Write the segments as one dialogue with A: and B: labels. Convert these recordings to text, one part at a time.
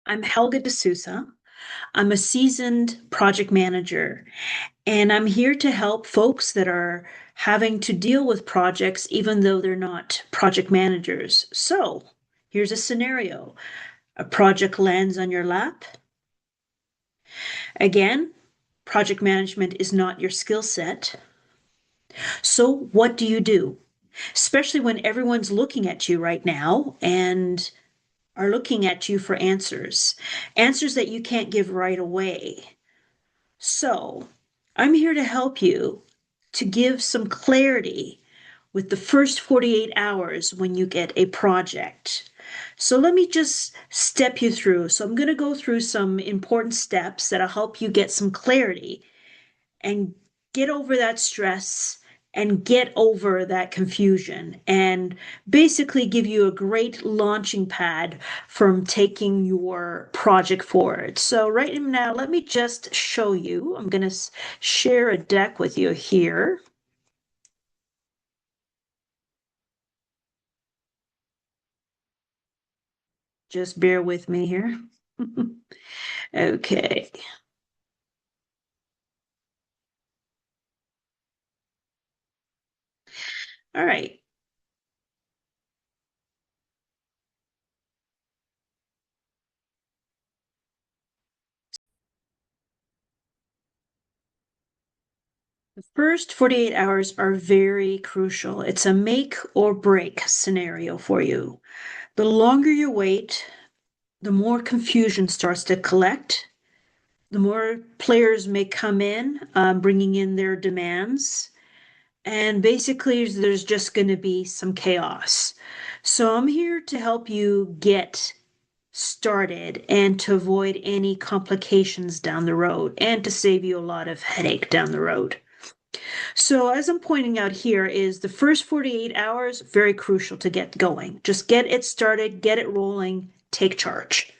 A: I'm Helga DeSousa. I'm a seasoned project manager, and I'm here to help folks that are having to deal with projects even though they're not project managers. So, here's a scenario. A project lands on your lap. Again, project management is not your skill set. So, what do you do? Especially when everyone's looking at you right now and are looking at you for answers, answers that you can't give right away. So, I'm here to help you to give some clarity with the first 48 hours when you get a project. So, let me just step you through. So, I'm going to go through some important steps that'll help you get some clarity and get over that stress and get over that confusion and basically give you a great launching pad from taking your project forward. So right now, let me just show you. I'm going to share a deck with you here. Just bear with me here. Okay. All right. The first 48 hours are very crucial. It's a make or break scenario for you. The longer you wait, the more confusion starts to collect, the more players may come in, bringing in their demands. And basically, there's just going to be some chaos. So I'm here to help you get started and to avoid any complications down the road and to save you a lot of headache down the road. So as I'm pointing out here is the first 48 hours, very crucial to get going. Just get it started, get it rolling, take charge.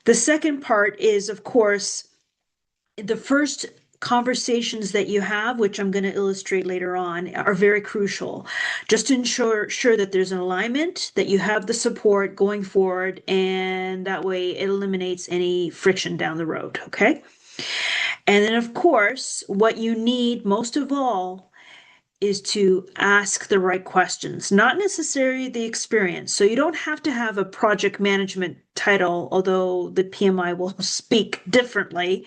A: The second part is, of course, the first conversations that you have, which I'm going to illustrate later on, are very crucial. Just to ensure that there's an alignment, that you have the support going forward, and that way it eliminates any friction down the road. Okay. And then, of course, what you need most of all is to ask the right questions, not necessarily the experience. So you don't have to have a project management title, although the PMI will speak differently.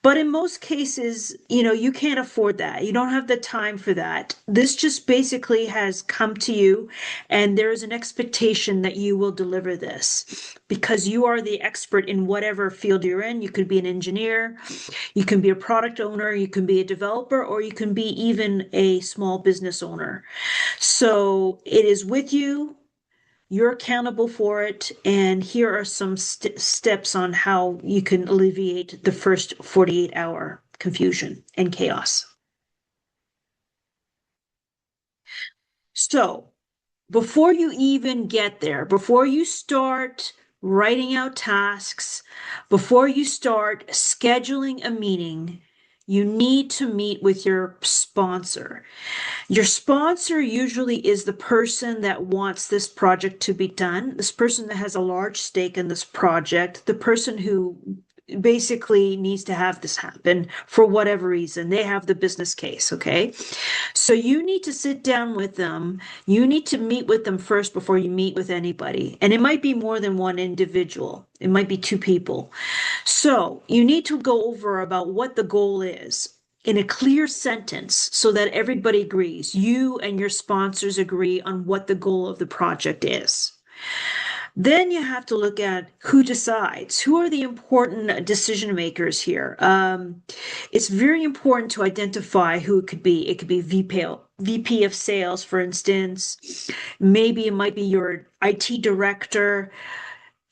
A: But in most cases, you can't afford that. You don't have the time for that. This just basically has come to you, and there is an expectation that you will deliver this because you are the expert in whatever field you're in. You could be an engineer, you can be a product owner, you can be a developer, or you can be even a small business owner. So it is with you. You're accountable for it. And here are some steps on how you can alleviate the first 48-hour confusion and chaos. So before you even get there, before you start writing out tasks, before you start scheduling a meeting, you need to meet with your sponsor. Your sponsor usually is the person that wants this project to be done, this person that has a large stake in this project, the person who basically needs to have this happen for whatever reason. They have the business case, okay? So you need to sit down with them. You need to meet with them first before you meet with anybody. And it might be more than one individual. It might be two people. So you need to go over about what the goal is in a clear sentence so that everybody agrees. You and your sponsors agree on what the goal of the project is. Then you have to look at who decides. Who are the important decision makers here? It's very important to identify who it could be. It could be VP of sales, for instance. Maybe it might be your IT director,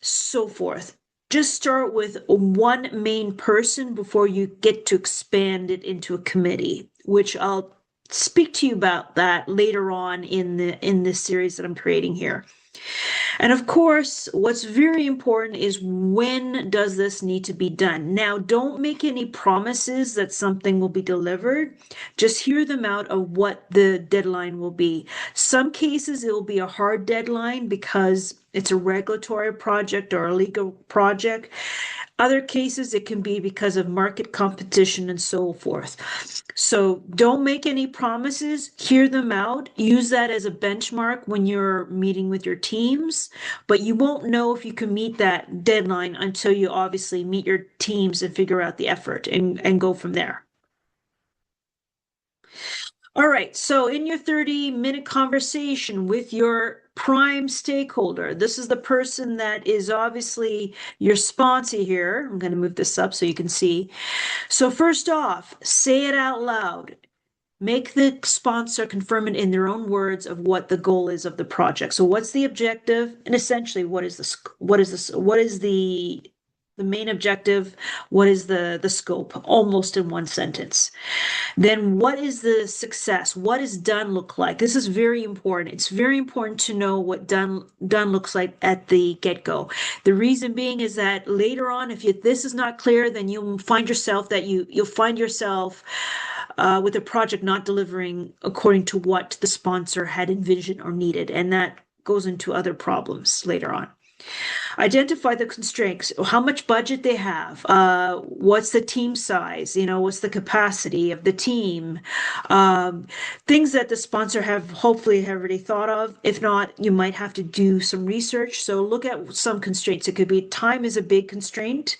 A: so forth. Just start with one main person before you get to expand it into a committee, which I'll speak to you about that later on in this series that I'm creating here. And of course, what's very important is when does this need to be done? Now, don't make any promises that something will be delivered. Just hear them out of what the deadline will be. Some cases it will be a hard deadline because it's a regulatory project or a legal project. Other cases, it can be because of market competition and so forth. So don't make any promises, hear them out, use that as a benchmark when you're meeting with your teams, but you won't know if you can meet that deadline until you obviously meet your teams and figure out the effort and go from there. All right, so in your 30-minute conversation with your prime stakeholder, this is the person that is obviously your sponsor here. I'm going to move this up so you can see. So first off, say it out loud. Make the sponsor confirm it in their own words of what the goal is of the project. So what's the objective? And essentially, what is the main objective? What is the scope? Almost in one sentence. Then what is the success? What does done look like? This is very important. It's very important to know what done looks like at the get-go. The reason being is that later on, if this is not clear, then you'll find yourself with a project not delivering according to what the sponsor had envisioned or needed, and that goes into other problems later on. Identify the constraints, how much budget they have, what's the team size, what's the capacity of the team, things that the sponsor hopefully have already thought of. If not, you might have to do some research. So look at some constraints. It could be time is a big constraint,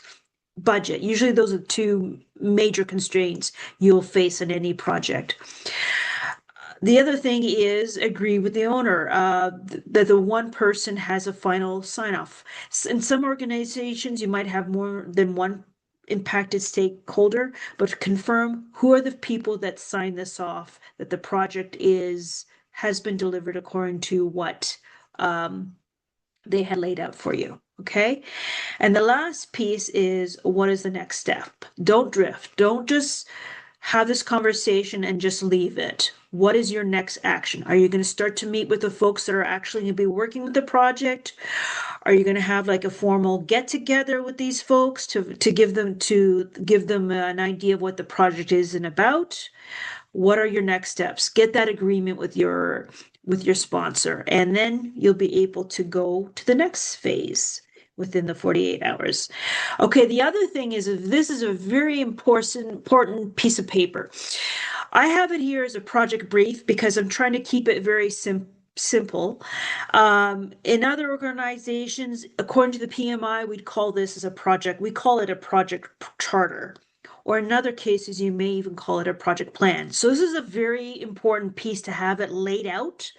A: budget. Usually those are two major constraints you'll face in any project. The other thing is agree with the owner that the one person has a final sign off. In some organizations, you might have more than one impacted stakeholder, but confirm who are the people that sign this off, that the project has been delivered according to what they had laid out for you. Okay. And the last piece is what is the next step? Don't drift. Don't just have this conversation and just leave it. What is your next action? Are you going to start to meet with the folks that are actually going to be working with the project? Are you going to have like a formal get together with these folks to give them an idea of what the project is and about? What are your next steps? Get that agreement with your sponsor, and then you'll be able to go to the next phase within the 48 hours. Okay, the other thing is this is a very important piece of paper. I have it here as a project brief because I'm trying to keep it very simple. In other organizations, according to the PMI, we call it a project charter. Or in other cases, you may even call it a project plan. So this is a very important piece to have it laid out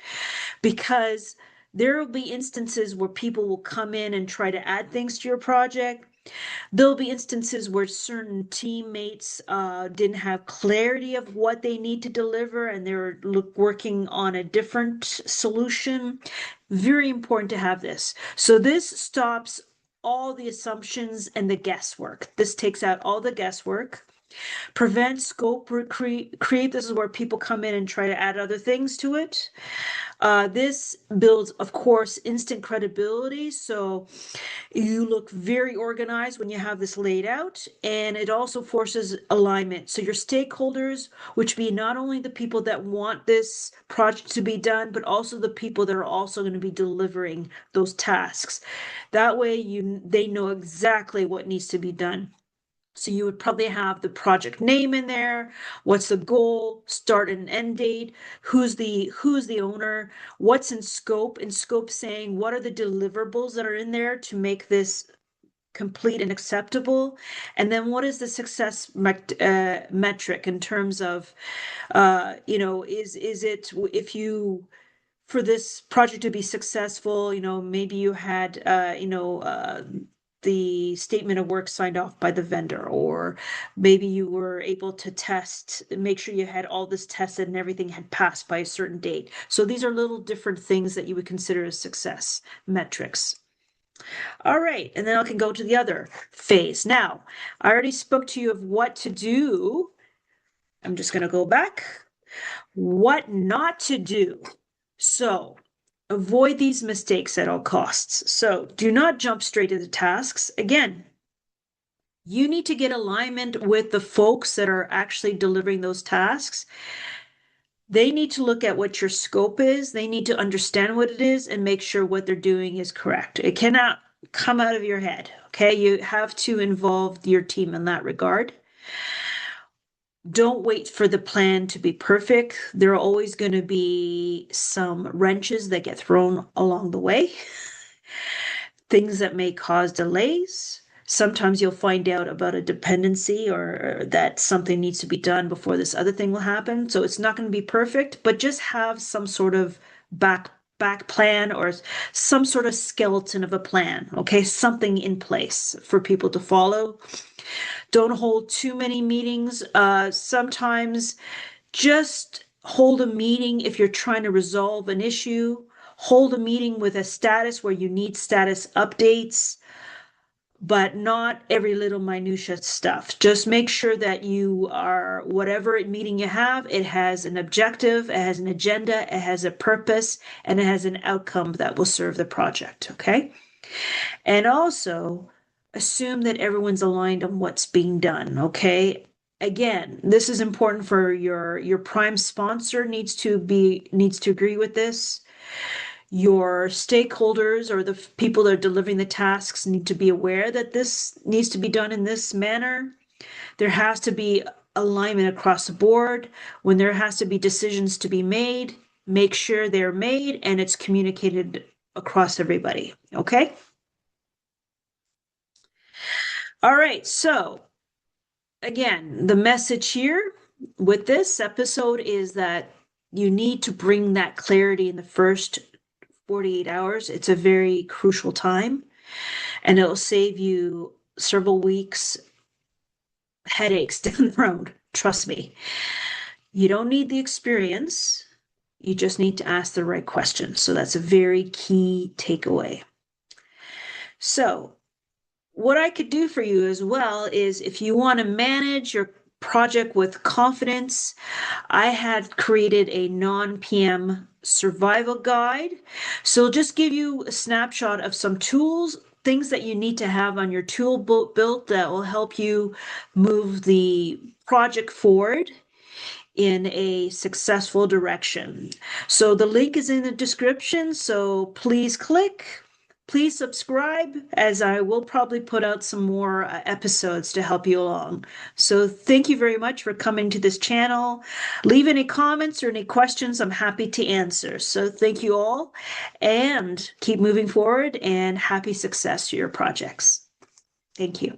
A: because there will be instances where people will come in and try to add things to your project. There'll be instances where certain teammates didn't have clarity of what they need to deliver and they're working on a different solution. Very important to have this. So this stops all the assumptions and the guesswork. This takes out all the guesswork. Prevent scope creep. This is where people come in and try to add other things to it. This builds, of course, instant credibility. So you look very organized when you have this laid out, and it also forces alignment. So your stakeholders, which be not only the people that want this project to be done, but also the people that are also going to be delivering those tasks. That way they know exactly what needs to be done. So you would probably have the project name in there, what's the goal, start and end date, who's the owner, what's in scope, saying what are the deliverables that are in there to make this complete and acceptable, and then what is the success metric in terms of is it if you for this project to be successful, maybe you had the statement of work signed off by the vendor, or maybe you were able to make sure you had all this tested and everything had passed by a certain date. So these are little different things that you would consider as success metrics. All right, and then I can go to the other phase. Now, I already spoke to you of what to do. I'm just going to go back. What not to do. So, Avoid these mistakes at all costs. So do not jump straight into tasks. Again, you need to get alignment with the folks that are actually delivering those tasks. They need to look at what your scope is. They need to understand what it is and make sure what they're doing is correct. It cannot come out of your head. Okay. You have to involve your team in that regard. Don't wait for the plan to be perfect. There are always going to be some wrenches that get thrown along the way, things that may cause delays. Sometimes you'll find out about a dependency or that something needs to be done before this other thing will happen. So it's not going to be perfect, but just have some sort of back plan or some sort of skeleton of a plan, okay? Something in place for people to follow. Don't hold too many meetings. Sometimes just hold a meeting if you're trying to resolve an issue. Hold a meeting with a status where you need status updates, but not every little minutia stuff. Just make sure that you are, whatever meeting you have, it has an objective, it has an agenda, it has a purpose, and it has an outcome that will serve the project, okay? And also assume that everyone's aligned on what's being done, okay? Again, this is important for your prime sponsor needs to agree with this. Your stakeholders or the people that are delivering the tasks need to be aware that this needs to be done in this manner. There has to be alignment across the board. When there has to be decisions to be made, make sure they're made and it's communicated across everybody, okay? All right, so again, the message here with this episode is that you need to bring that clarity in the first 48 hours. It's a very crucial time, and it'll save you several weeks headaches down the road. Trust me. You don't need the experience. You just need to ask the right questions. So that's a very key takeaway. So what I could do for you as well is if you want to manage your project with confidence, I had created a non-PM survival guide. So I'll just give you a snapshot of some tools, things that you need to have on your tool built that will help you move the project forward in a successful direction. So the link is in the description, so please click. Please subscribe, as I will probably put out some more episodes to help you along. So thank you very much for coming to this channel. Leave any comments or any questions. I'm happy to answer. So thank you all and keep moving forward and happy success to your projects. Thank you.